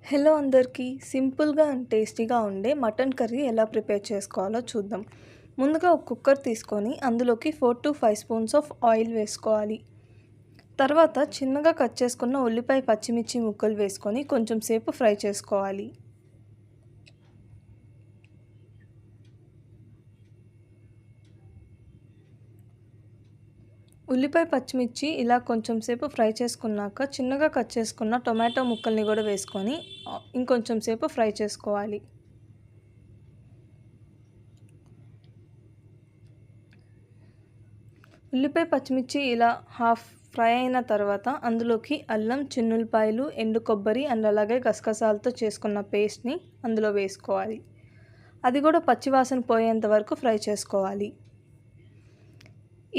Hello అందరికీ సింపుల్గా and టేస్టీగా ఉండే మటన్ కర్రీ ఎలా ప్రిపేర్ చేసుకోవాలో చూద్దాం. ముందుగా ఒక కుక్కర్ తీసుకొని అందులోకి 4 to 5 స్పూన్స్ ఆఫ్ ఆయిల్ వేసుకోవాలి. తర్వాత చిన్నగా కట్ చేసుకున్న ఉల్లిపాయ పచ్చిమిర్చి ముక్కలు వేసుకొని కొంచెం సేపు ఫ్రై చేసుకోవాలి. ఉల్లిపాయ పచ్చిమిర్చి ఇలా కొంచెం సేపు ఫ్రై చేసుకున్నాక చిన్నగా కట్ చేసుకున్న టొమాటో ముక్కల్ని కూడా వేసుకొని ఇంకొంచెం సేపు ఫ్రై చేసుకోవాలి. ఉల్లిపాయ పచ్చిమిర్చి ఇలా హాఫ్ ఫ్రై అయిన తర్వాత అందులోకి అల్లం, చిన్నులపాయలు, ఎండు కొబ్బరి అండ్ అలాగే గసగసాలతో చేసుకున్న పేస్ట్ని అందులో వేసుకోవాలి. అది కూడా పచ్చివాసన పోయేంత వరకు ఫ్రై చేసుకోవాలి.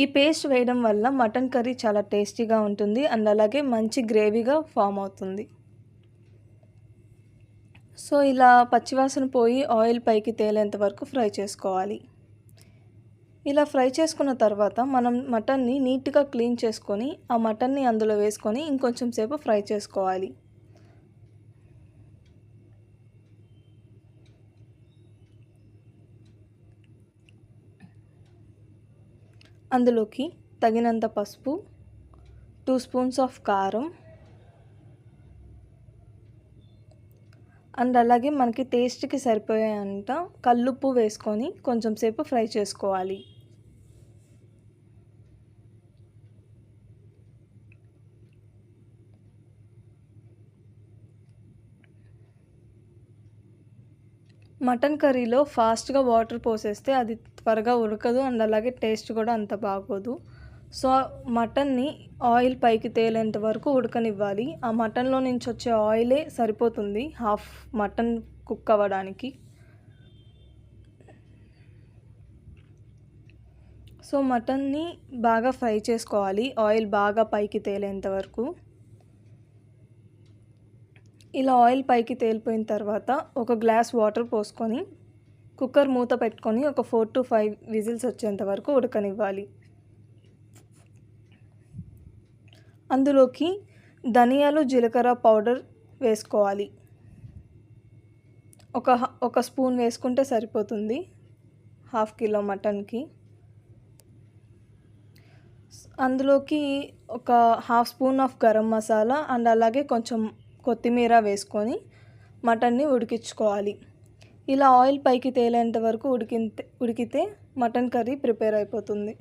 ఈ పేస్ట్ వేయడం వల్ల మటన్ కర్రీ చాలా టేస్టీగా ఉంటుంది అండ్ అలాగే మంచి గ్రేవీగా ఫామ్ అవుతుంది. సో ఇలా పచ్చివాసన పోయి ఆయిల్ పైకి తేలేంత వరకు ఫ్రై చేసుకోవాలి. ఇలా ఫ్రై చేసుకున్న తర్వాత మనం మటన్ని నీట్గా క్లీన్ చేసుకొని ఆ మటన్ని అందులో వేసుకొని ఇంకొంచెం సేపు ఫ్రై చేసుకోవాలి. అందులోకి తగినంత పసుపు, 2 స్పూన్స్ ఆఫ్ కారం అండ్ అలాగే మనకి టేస్ట్కి సరిపోయేంత కల్లుప్పు వేసుకొని కొంచెం సేపు ఫ్రై చేసుకోవాలి. మటన్ కర్రీలో ఫాస్ట్గా వాటర్ పోసేస్తే అది త్వరగా ఉడకదు అండ్ అలాగే టేస్ట్ కూడా అంత బాగోదు. సో మటన్ని ఆయిల్ పైకి తేలేంత వరకు ఉడకనివ్వాలి. ఆ మటన్లో నుంచి వచ్చే ఆయిలే సరిపోతుంది హాఫ్ మటన్ కుక్ అవ్వడానికి. సో మటన్ని బాగా ఫ్రై చేసుకోవాలి ఆయిల్ బాగా పైకి తేలేంత వరకు. ఇలా ఆయిల్ పైకి తేలిపోయిన తర్వాత ఒక గ్లాస్ వాటర్ పోసుకొని కుక్కర్ మూత పెట్టుకొని ఒక 4 to 5 విజిల్స్ వచ్చేంత వరకు ఉడకనివ్వాలి. అందులోకి ధనియాలు, జీలకర్ర పౌడర్ వేసుకోవాలి. ఒక స్పూన్ వేసుకుంటే సరిపోతుంది హాఫ్ కిలో మటన్కి. అందులోకి ఒక half spoon of garam masala and అలాగే కొంచెం కొత్తిమీర వేసుకొని మటన్ని ఉడికించుకోవాలి. ఇలా ఆయిల్ పైకి తేలేంత వరకు ఉడికితే మటన్ కర్రీ ప్రిపేర్ అయిపోతుంది.